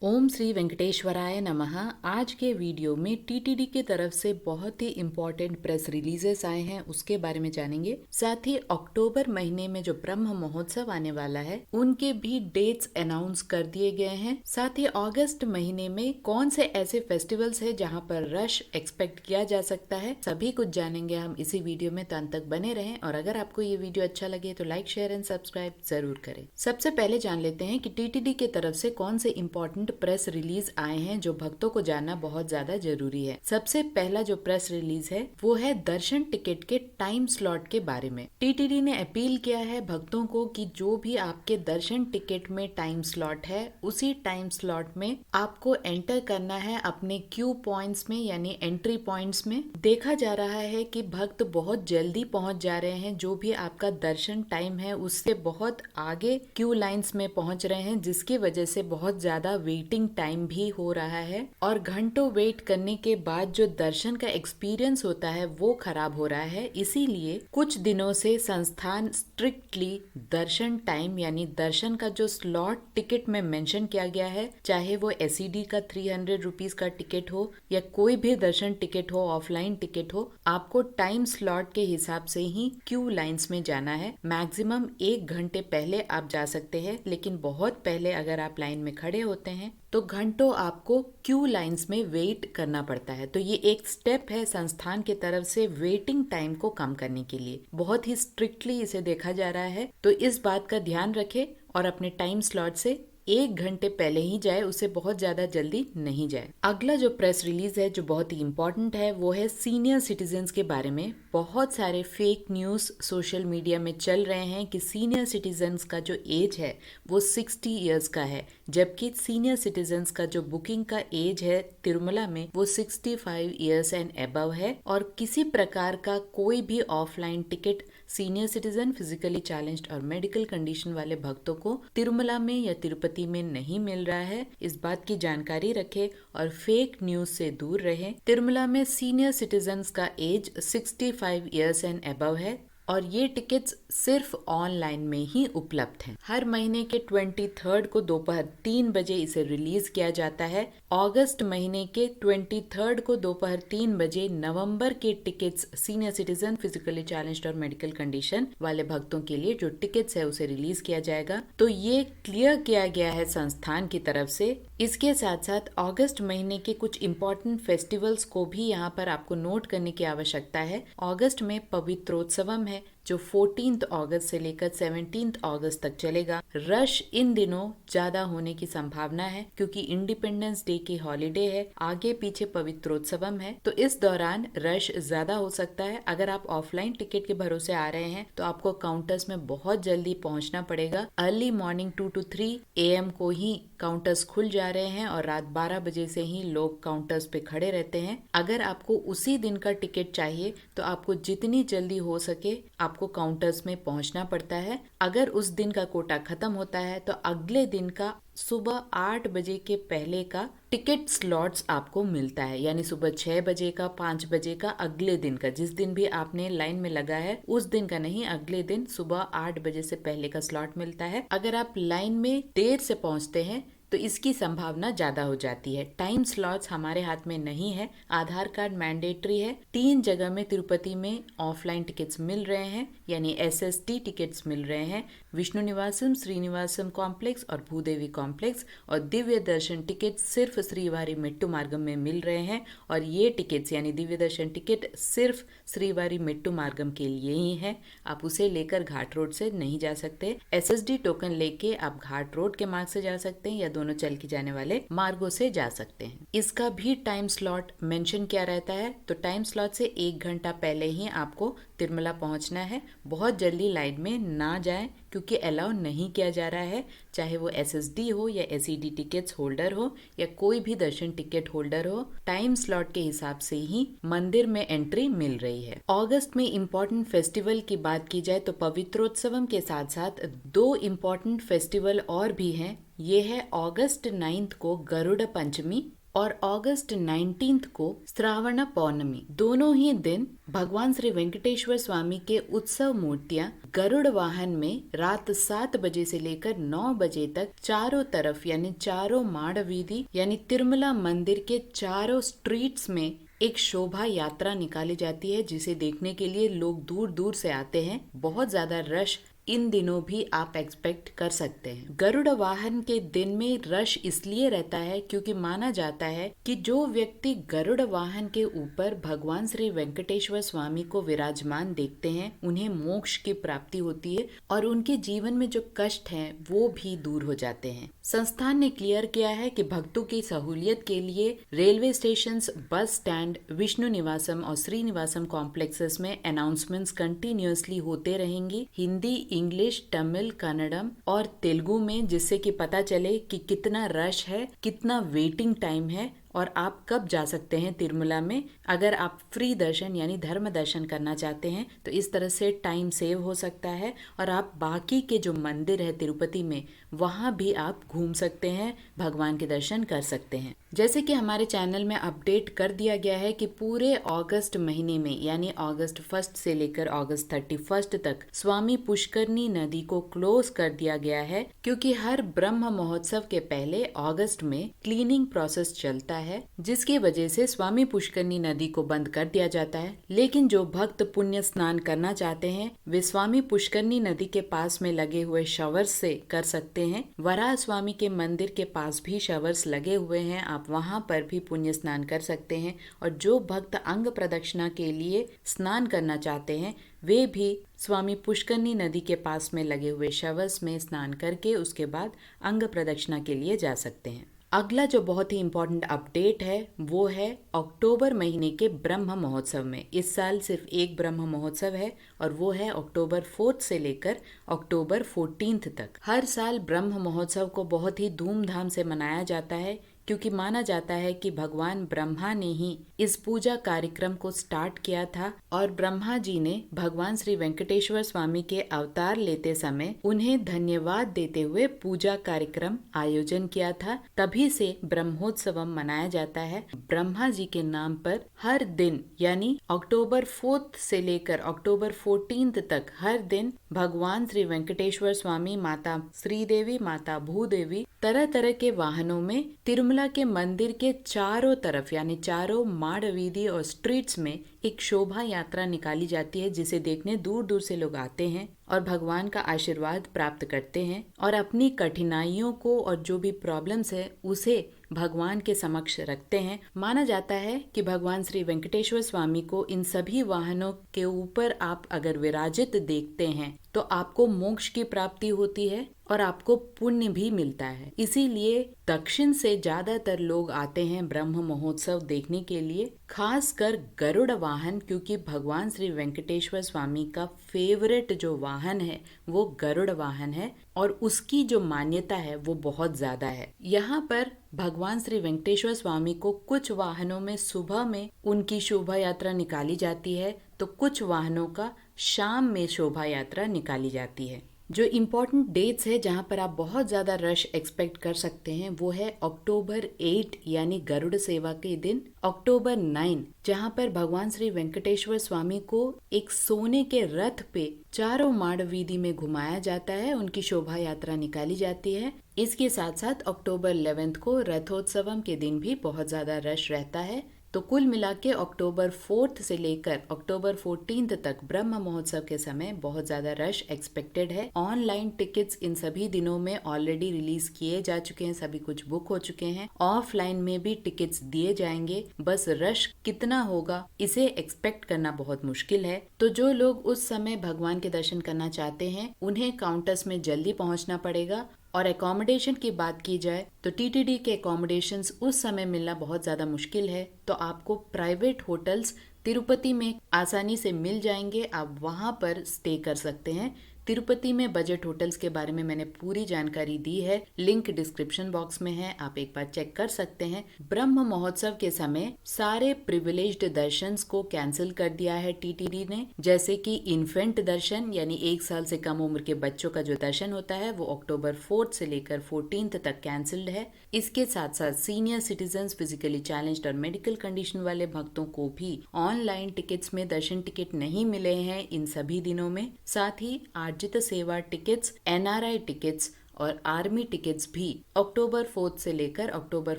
ओम श्री वेंकटेश्वराय नमः। आज के वीडियो में टीटीडी की तरफ से बहुत ही इम्पोर्टेंट प्रेस रिलीजेस आए हैं, उसके बारे में जानेंगे। साथ ही अक्टूबर महीने में जो ब्रह्म महोत्सव आने वाला है उनके भी डेट्स अनाउंस कर दिए गए हैं। साथ ही अगस्त महीने में कौन से ऐसे फेस्टिवल्स है जहां पर रश एक्सपेक्ट किया जा सकता है, सभी कुछ जानेंगे हम इसी वीडियो में। तो अंत तक बने रहें और अगर आपको ये वीडियो अच्छा लगे तो लाइक शेयर एंड सब्सक्राइब जरूर करें। सबसे पहले जान लेते हैं कि टीटीडी की तरफ से कौन से इम्पोर्टेंट प्रेस रिलीज आए हैं जो भक्तों को जानना बहुत ज्यादा जरूरी है। सबसे पहला जो प्रेस रिलीज है वो है दर्शन टिकट के टाइम स्लॉट के बारे में। टीटीडी ने अपील किया है भक्तों को कि जो भी आपके दर्शन टिकट में टाइम स्लॉट है उसी टाइम स्लॉट में आपको एंटर करना है अपने क्यू पॉइंट्स में, यानी एंट्री पॉइंट्स में। देखा जा रहा है कि भक्त बहुत जल्दी पहुंच जा रहे हैं, जो भी आपका दर्शन टाइम है उससे बहुत आगे क्यू लाइंस में पहुंच रहे हैं, जिसकी वजह से बहुत ज्यादा वेटिंग टाइम भी हो रहा है और घंटों वेट करने के बाद जो दर्शन का एक्सपीरियंस होता है वो खराब हो रहा है। इसीलिए कुछ दिनों से संस्थान स्ट्रिक्टली दर्शन टाइम यानी दर्शन का जो स्लॉट टिकट में मेंशन किया गया है, चाहे वो एसईडी का 300 रुपीज का टिकट हो या कोई भी दर्शन टिकट हो, ऑफलाइन टिकट हो, आपको टाइम स्लॉट के हिसाब से ही क्यू लाइंस में जाना है। मैक्सिमम 1 घंटे पहले आप जा सकते हैं, लेकिन बहुत पहले अगर आप लाइन में खड़े होते हैं तो घंटों आपको क्यू लाइंस में वेट करना पड़ता है। तो ये एक स्टेप है संस्थान की तरफ से वेटिंग टाइम को कम करने के लिए। बहुत ही स्ट्रिक्टली इसे देखा जा रहा है, तो इस बात का ध्यान रखें और अपने टाइम स्लॉट से 1 घंटे पहले ही जाए, उसे बहुत ज्यादा जल्दी नहीं जाए। अगला जो प्रेस रिलीज है जो बहुत ही इम्पोर्टेंट है वो है सीनियर सिटीजन्स के बारे में। बहुत सारे फेक न्यूज सोशल मीडिया में चल रहे हैं कि सीनियर सिटीजन्स का जो एज है वो 60 इयर्स का है, जबकि सीनियर सिटीजन्स का जो बुकिंग का एज है तिरुमला में वो 65 इयर्स एंड अबव है। और किसी प्रकार का कोई भी offline ticket senior citizen, physically challenged और मेडिकल कंडीशन वाले भक्तों को तिरुमला में या तिरुपति में नहीं मिल रहा है। इस बात की जानकारी रखें और फेक न्यूज से दूर रहें। तिरुमला में सीनियर सिटीजन्स का एज 65 इयर्स एंड अबव है और ये टिकट्स सिर्फ ऑनलाइन में ही उपलब्ध हैं। हर महीने के 23 को दोपहर 3 बजे इसे रिलीज किया जाता है। अगस्त महीने के 23 को दोपहर 3 बजे नवंबर के tickets senior citizen, physically challenged और मेडिकल कंडीशन वाले भक्तों के लिए जो टिकट्स है उसे रिलीज किया जाएगा। तो ये क्लियर किया गया है संस्थान की तरफ से। इसके साथ साथ अगस्त महीने के कुछ इम्पोर्टेंट फेस्टिवल्स को भी यहाँ पर आपको नोट करने की आवश्यकता है। अगस्त में पवित्रोत्सवम है जो 14 अगस्त से लेकर 17 अगस्त तक चलेगा। रश इन दिनों ज्यादा होने की संभावना है क्योंकि इंडिपेंडेंस डे की हॉलीडे है, आगे पीछे पवित्रोत्सवम है, तो इस दौरान रश ज्यादा हो सकता है। अगर आप ऑफलाइन टिकट के भरोसे आ रहे हैं तो आपको काउंटर्स में बहुत जल्दी पहुंचना पड़ेगा। अर्ली मॉर्निंग 2 to 3 AM को ही काउंटर्स खुल जा रहे हैं और रात 12 बजे से ही लोग काउंटर्स पे खड़े रहते हैं। अगर आपको उसी दिन का टिकट चाहिए तो आपको जितनी जल्दी हो सके आपको काउंटर्स में पहुंचना पड़ता है। अगर उस दिन का कोटा खत्म होता है तो अगले दिन का सुबह 8 बजे के पहले का टिकट स्लॉट्स आपको मिलता है, यानी सुबह 6 बजे का, 5 बजे का, अगले दिन का, जिस दिन भी आपने लाइन में लगा है उस दिन का नहीं, अगले दिन सुबह 8 बजे से पहले का स्लॉट मिलता है। अगर आप लाइन में देर से पहुंचते हैं तो इसकी संभावना ज्यादा हो जाती है। टाइम स्लॉट्स हमारे हाथ में नहीं है, आधार कार्ड मैंडेटरी है। 3 जगह में तिरुपति में ऑफलाइन टिकट्स मिल रहे हैं, यानी SST टिकट्स मिल रहे हैं, विष्णु निवासम, श्रीनिवासम कॉम्प्लेक्स और भूदेवी कॉम्प्लेक्स। और दिव्य दर्शन टिकट सिर्फ श्रीवारी मेट्टू मार्गम में मिल रहे हैं और ये टिकट्स यानी दिव्य दर्शन टिकट सिर्फ श्रीवारी मेट्टू मार्गम के लिए ही है। आप उसे लेकर घाट रोड से नहीं जा सकते। SSD टोकन लेके आप घाट रोड के मार्ग से जा सकते हैं या दोनों चल के जाने वाले मार्गों से जा सकते हैं। इसका भी टाइम स्लॉट मेंशन किया रहता है, तो टाइम स्लॉट से 1 घंटा पहले ही आपको तिरुमला पहुंचना है। बहुत जल्दी लाइन में ना जाएं क्योंकि अलाउ नहीं किया जा रहा है, चाहे वो SSD हो या SED टिकट्स होल्डर हो या कोई भी दर्शन टिकट होल्डर हो, टाइम स्लॉट के हिसाब से ही मंदिर में एंट्री मिल रही है। अगस्त में इम्पोर्टेंट फेस्टिवल की बात की जाए तो पवित्रोत्सवम के साथ साथ 2 इम्पोर्टेंट फेस्टिवल और भी हैं। ये है अगस्त 9 को गरुड़ पंचमी और अगस्त 19 को श्रावण पौर्णमी। दोनों ही दिन भगवान श्री वेंकटेश्वर स्वामी के उत्सव मूर्तियां गरुड़ वाहन में रात 7 बजे से लेकर 9 बजे तक चारों तरफ यानी चारों माड़ वीधि यानी तिरुमला मंदिर के चारों स्ट्रीट्स में एक शोभा यात्रा निकाली जाती है, जिसे देखने के लिए लोग दूर दूर से आते हैं। बहुत ज्यादा रश इन दिनों भी आप एक्सपेक्ट कर सकते हैं। गरुड़ वाहन के दिन में रश इसलिए रहता है क्योंकि माना जाता है कि जो व्यक्ति गरुड़ वाहन के ऊपर भगवान श्री वेंकटेश्वर स्वामी को विराजमान देखते हैं उन्हें मोक्ष की प्राप्ति होती है और उनके जीवन में जो कष्ट हैं वो भी दूर हो जाते हैं। संस्थान ने क्लियर किया है कि भक्तों की सहूलियत के लिए railway station, bus stand, Vishnu Nivasam और श्रीनिवासम कॉम्प्लेक्सेस में अनाउंसमेंट्स कंटिन्यूअसली होते रहेंगी, हिंदी, इंग्लिश, तमिल, कन्नड़म और तेलुगु में, जिससे कि पता चले कि कितना रश है, कितना वेटिंग टाइम है और आप कब जा सकते हैं तिरुमला में। अगर आप फ्री दर्शन यानी धर्म दर्शन करना चाहते हैं तो इस तरह से टाइम सेव हो सकता है और आप बाकी के जो मंदिर है तिरुपति में वहाँ भी आप घूम सकते हैं, भगवान के दर्शन कर सकते हैं। जैसे कि हमारे चैनल में अपडेट कर दिया गया है कि पूरे अगस्त महीने में यानी अगस्त 1 से लेकर अगस्त 31 तक स्वामी पुष्करनी नदी को क्लोज कर दिया गया है, क्योंकि हर ब्रह्म महोत्सव के पहले अगस्त में क्लीनिंग प्रोसेस चलता है, जिसकी वजह से स्वामी पुष्करनी नदी को बंद कर दिया जाता है। लेकिन जो भक्त पुण्य स्नान करना चाहते हैं वे स्वामी पुष्करनी नदी के पास में लगे हुए शावर्स से कर सकते हैं। वराह स्वामी के मंदिर के पास भी शावर्स लगे हुए हैं, आप वहां पर भी पुण्य स्नान कर सकते हैं। और जो भक्त अंग प्रदक्षिणा के लिए स्नान करना चाहते हैं वे भी स्वामी पुष्करनी नदी के पास में लगे हुए शावर्स में स्नान करके उसके बाद अंग प्रदक्षिणा के लिए जा सकते हैं। अगला जो बहुत ही इम्पोर्टेंट अपडेट है वो है अक्टूबर महीने के ब्रह्म महोत्सव में। इस साल सिर्फ एक ब्रह्म महोत्सव है और वो है अक्टूबर 4 से लेकर अक्टूबर 14 तक। हर साल ब्रह्म महोत्सव को बहुत ही धूमधाम से मनाया जाता है, क्योंकि माना जाता है कि भगवान ब्रह्मा ने ही इस पूजा कार्यक्रम को स्टार्ट किया था और ब्रह्मा जी ने भगवान श्री वेंकटेश्वर स्वामी के अवतार लेते समय उन्हें धन्यवाद देते हुए पूजा कार्यक्रम आयोजन किया था। तभी से ब्रह्मोत्सव मनाया जाता है। ब्रह्मा जी के नाम पर हर दिन यानी अक्टूबर 4 से लेकर अक्टूबर 14 तक हर दिन भगवान श्री वेंकटेश्वर स्वामी, माता श्रीदेवी, माता भूदेवी तरह तरह के वाहनों में तिरुमला के मंदिर के चारों तरफ यानी चारों माड़ वीधि और स्ट्रीट्स में एक शोभा यात्रा निकाली जाती है, जिसे देखने दूर दूर से लोग आते हैं और भगवान का आशीर्वाद प्राप्त करते हैं और अपनी कठिनाइयों को और जो भी प्रॉब्लम्स है उसे भगवान के समक्ष रखते हैं। माना जाता है कि भगवान श्री वेंकटेश्वर स्वामी को इन सभी वाहनों के ऊपर आप अगर विराजित देखते हैं तो आपको मोक्ष की प्राप्ति होती है और आपको पुण्य भी मिलता है। इसीलिए दक्षिण से ज्यादातर लोग आते हैं ब्रह्म महोत्सव देखने के लिए, खासकर गरुड़ वाहन, क्योंकि भगवान श्री वेंकटेश्वर स्वामी का फेवरेट जो वाहन है वो गरुड़ वाहन है और उसकी जो मान्यता है वो बहुत ज्यादा है। यहाँ पर भगवान श्री वेंकटेश्वर स्वामी को कुछ वाहनों में सुबह में उनकी शोभा यात्रा निकाली जाती है तो कुछ वाहनों का शाम में शोभा यात्रा निकाली जाती है। जो इम्पोर्टेंट डेट्स है जहाँ पर आप बहुत ज़्यादा रश एक्सपेक्ट कर सकते हैं वो है अक्टूबर 8 यानी गरुड़ सेवा के दिन, अक्टूबर 9 जहाँ पर भगवान श्री वेंकटेश्वर स्वामी को एक सोने के रथ पे चारों माड़ वीधि में घुमाया जाता है, उनकी शोभा यात्रा निकाली जाती है। इसके साथ साथ अक्टूबर 11 को रथोत्सवम के दिन भी बहुत ज़्यादा रश रहता है। तो कुल मिला के अक्टूबर 4 से लेकर अक्टूबर 14 तक ब्रह्म महोत्सव के समय बहुत ज्यादा रश एक्सपेक्टेड है। ऑनलाइन टिकट्स इन सभी दिनों में ऑलरेडी रिलीज किए जा चुके हैं, सभी कुछ बुक हो चुके हैं। ऑफलाइन में भी टिकट्स दिए जाएंगे, बस रश कितना होगा इसे एक्सपेक्ट करना बहुत मुश्किल है। तो जो लोग उस समय भगवान के दर्शन करना चाहते हैं उन्हें काउंटर्स में जल्दी पहुंचना पड़ेगा। और एकोमोडेशन की बात की जाए तो टीटीडी के एकोमोडेशंस उस समय मिलना बहुत ज़्यादा मुश्किल है, तो आपको प्राइवेट होटल्स तिरुपति में आसानी से मिल जाएंगे, आप वहाँ पर स्टे कर सकते हैं। तिरुपति में बजट होटल्स के बारे में मैंने पूरी जानकारी दी है, लिंक डिस्क्रिप्शन बॉक्स में है, आप एक बार चेक कर सकते हैं। ब्रह्म महोत्सव के समय सारे प्रिविलेज्ड दर्शंस को कैंसिल कर दिया है टीटीडी ने, जैसे कि इन्फेंट दर्शन यानी 1 साल से कम उम्र के बच्चों का जो दर्शन होता है वो अक्टूबर 4 से लेकर 14 तक कैंसिल्ड है। इसके साथ साथ सीनियर सिटीजन, फिजिकली चैलेंज्ड और मेडिकल कंडीशन वाले भक्तों को भी ऑनलाइन टिकट्स में दर्शन टिकट नहीं मिले हैं इन सभी दिनों में। साथ ही आर्जित सेवा टिकट्स, एनआरआई टिकट्स और आर्मी टिकट्स भी अक्टूबर 4 से लेकर अक्टूबर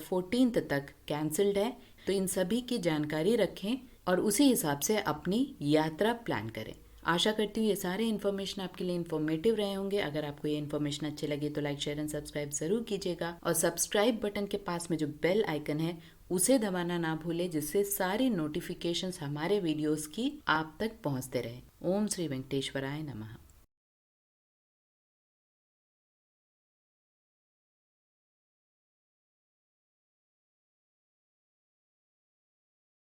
14 तक कैंसिल्ड है। तो इन सभी की जानकारी रखें और उसी हिसाब से अपनी यात्रा प्लान करें। आशा करती हूँ ये सारे इन्फॉर्मेशन आपके लिए इन्फॉर्मेटिव रहे होंगे। अगर आपको ये इन्फॉर्मेशन अच्छी लगी तो लाइक, शेयर एंड सब्सक्राइब जरूर कीजिएगा और सब्सक्राइब बटन के पास में जो बेल आइकन है उसे दबाना ना भूलें, जिससे सारी नोटिफिकेशंस हमारे वीडियोस की आप तक पहुंचते रहे। ओम श्री वेंकटेश्वराय नमः।